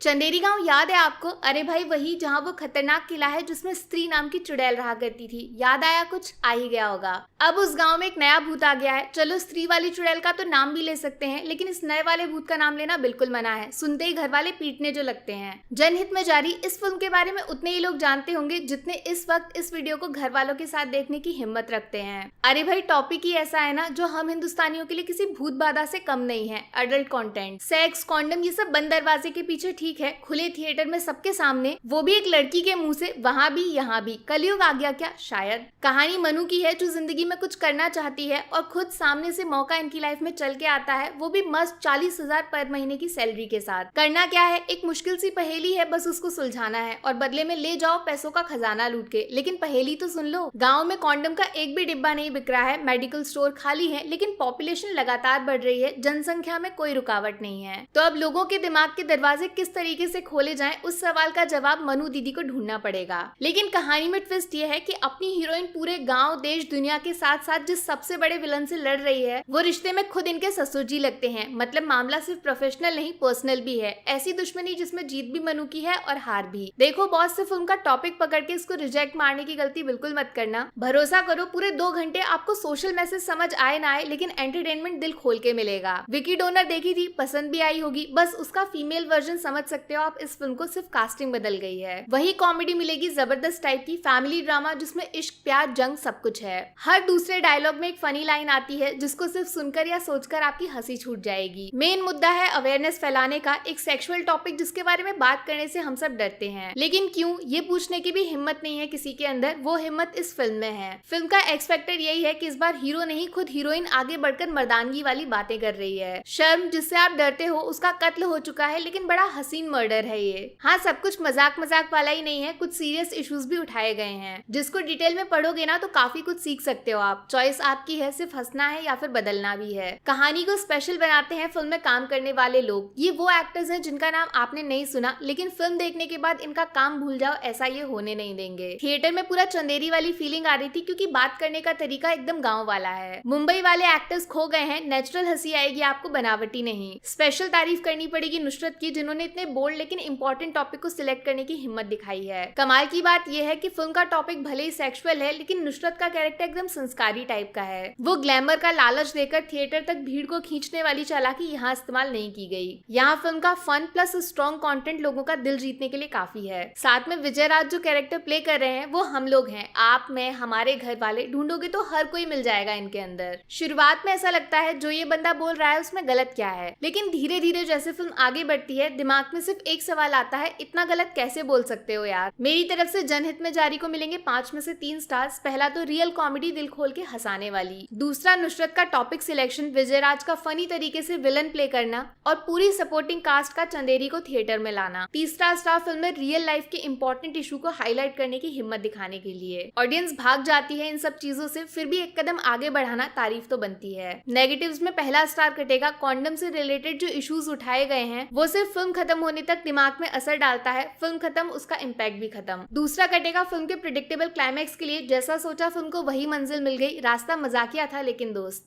चंदेरी गांव याद है आपको? अरे भाई वही जहां वो खतरनाक किला है जिसमें स्त्री नाम की चुड़ैल रहा करती थी। याद आया? कुछ आ ही गया होगा। अब उस गांव में एक नया भूत आ गया है। चलो स्त्री वाली चुड़ैल का तो नाम भी ले सकते हैं, लेकिन इस नए वाले भूत का नाम लेना बिल्कुल मना है। सुनते ही घर वाले पीटने जो लगते हैं। जनहित में जारी इस फिल्म के बारे में उतने ही लोग जानते होंगे जितने इस वक्त इस वीडियो को घर वालों के साथ देखने की हिम्मत रखते हैं। अरे भाई टॉपिक ही ऐसा है ना जो हम हिंदुस्तानियों के लिए किसी भूत बाधा से कम नहीं है। अडल्ट कंटेंट, सेक्स, कॉन्डम, ये सब बंद दरवाजे के पीछे ठीक है, खुले थिएटर में सबके सामने, वो भी एक लड़की के मुंह से। वहां भी यहाँ भी कलयुग आ गया क्या? शायद। कहानी मनु की है जो जिंदगी में कुछ करना चाहती है और खुद सामने से मौका इनकी लाइफ में चल के आता है, वो भी मस्त 40,000 पर महीने की सैलरी के साथ। करना क्या है? एक मुश्किल सी पहेली है, बस उसको सुलझाना है और बदले में ले जाओ पैसों का खजाना लूट के। लेकिन पहेली तो सुन लो, गाँव में कॉन्डम का एक भी डिब्बा नहीं बिक रहा है, मेडिकल स्टोर खाली है, लेकिन पॉपुलेशन लगातार बढ़ रही है, जनसंख्या में कोई रुकावट नहीं है। तो अब लोगों के दिमाग के दरवाजे किस तरीके से खोले जाएं, उस सवाल का जवाब मनु दीदी को ढूंढना पड़ेगा। लेकिन कहानी में ट्विस्ट ये है कि अपनी हीरोइन पूरे गांव, देश, दुनिया के साथ साथ जिस सबसे बड़े विलन से लड़ रही है, वो रिश्ते में खुद इनके ससुर जी लगते हैं। मतलब मामला सिर्फ प्रोफेशनल नहीं, पर्सनल भी है। ऐसी दुश्मनी जिसमें जीत भी मनु की है और हार भी। देखो बॉस, से फिल्म का टॉपिक पकड़ के इसको रिजेक्ट मारने की गलती बिल्कुल मत करना। भरोसा करो पूरे 2 घंटे आपको सोशल मैसेज समझ आए ना आए, लेकिन एंटरटेनमेंट दिल खोल के मिलेगा। विकी डोनर देखी थी, पसंद भी आई होगी, बस उसका फीमेल वर्जन समझ सकते हो आप। इस फिल्म को सिर्फ कास्टिंग बदल गई है। वही कॉमेडी मिलेगी जबरदस्त टाइप की, फैमिली ड्रामा जिसमें इश्क, प्यार, जंग सब कुछ है। हर दूसरे डायलॉग में एक फनी लाइन आती है जिसको सिर्फ सुनकर या सोचकर आपकी हंसी छूट जाएगी। मेन मुद्दा है अवेयरनेस फैलाने का, एक सेक्सुअल टॉपिक जिसके बारे में बात करने से हम सब डरते हैं, लेकिन क्यों, ये पूछने की भी हिम्मत नहीं है किसी के अंदर। वो हिम्मत इस फिल्म में है। फिल्म का एक्स फैक्टर यही है कि इस बार हीरो नहीं, खुद हीरोइन आगे बढ़कर मर्दानगी वाली बातें कर रही है। शर्म जिससे आप डरते हो उसका कत्ल हो चुका है, लेकिन बड़ा हसीन मर्डर है ये। हाँ, सब कुछ मजाक मजाक वाला ही नहीं है, कुछ सीरियस इश्यूज भी उठाए गए हैं जिसको डिटेल में पढ़ोगे ना तो काफी कुछ सीख सकते हो आप। चॉइस आपकी है, सिर्फ हंसना है या फिर बदलना भी है। कहानी को स्पेशल बनाते हैं फिल्म में काम करने वाले लोग। ये वो एक्टर्स हैं जिनका नाम आपने नहीं सुना, लेकिन फिल्म देखने के बाद इनका काम भूल जाओ, ऐसा ये होने नहीं देंगे। थिएटर में पूरा चंदेरी वाली फीलिंग आ रही थी क्योंकि बात करने का तरीका एकदम गाँव वाला है। मुंबई वाले एक्टर्स खो गए हैं, नेचुरल हंसी आएगी आपको, बनावटी नहीं। स्पेशल तारीफ करनी पड़ेगी नुसरत की, जिन्होंने इतने बोल्ड लेकिन इंपॉर्टेंट टॉपिक को सिलेक्ट करने की हिम्मत दिखाई है। कमाल की बात यह है कि फिल्म का टॉपिक भले ही सेक्सुअल है, लेकिन नुसरत का कैरेक्टर एकदम संस्कारी टाइप का है। वो ग्लैमर का लालच देकर थिएटर तक भीड़ को खींचने वाली चालाकी यहाँ इस्तेमाल नहीं की गई। यहाँ फिल्म का फन प्लस स्ट्रॉन्ग कंटेंट लोगों का दिल जीतने के लिए काफी है। साथ में विजय राज जो कैरेक्टर प्ले कर रहे हैं वो हम लोग हैं, आप, मैं, हमारे घर वाले। ढूंढोगे तो हर कोई मिल जाएगा इनके अंदर। शुरुआत में ऐसा लगता है जो ये बंदा बोल रहा है उसमें गलत क्या है, लेकिन धीरे धीरे जैसे फिल्म आगे बढ़ती है दिमाग में सिर्फ एक सवाल आता है, इतना गलत कैसे बोल सकते हो यार। मेरी तरफ से जनहित में जारी को मिलेंगे 5 में से 3 स्टार्स। पहला तो रियल कॉमेडी, दिल खोल के हंसाने वाली। दूसरा नुसरत का टॉपिक सिलेक्शन, विजय राज का फनी तरीके से विलन प्ले करना और पूरी सपोर्टिंग कास्ट का चंदेरी को थिएटर में लाना। तीसरा स्टार फिल्म में रियल लाइफ के इंपॉर्टेंट इशू को हाईलाइट करने की हिम्मत दिखाने के लिए। ऑडियंस भाग जाती है इन सब चीजों से, फिर भी एक कदम आगे बढ़ाना तारीफ तो बनती है। नेगेटिव्स में पहला स्टार कटेगा, कॉन्डम से रिलेटेड जो इश्यूज उठाए गए हैं वो सिर्फ फिल्म खत्म होने तक दिमाग में असर डालता है, फिल्म खत्म उसका इम्पैक्ट भी खत्म। दूसरा कटेगा फिल्म के प्रिडिक्टेबल क्लाइमैक्स के लिए, जैसा सोचा फिल्म को वही मंजिल मिल गई, रास्ता मजाकिया था लेकिन दोस्त।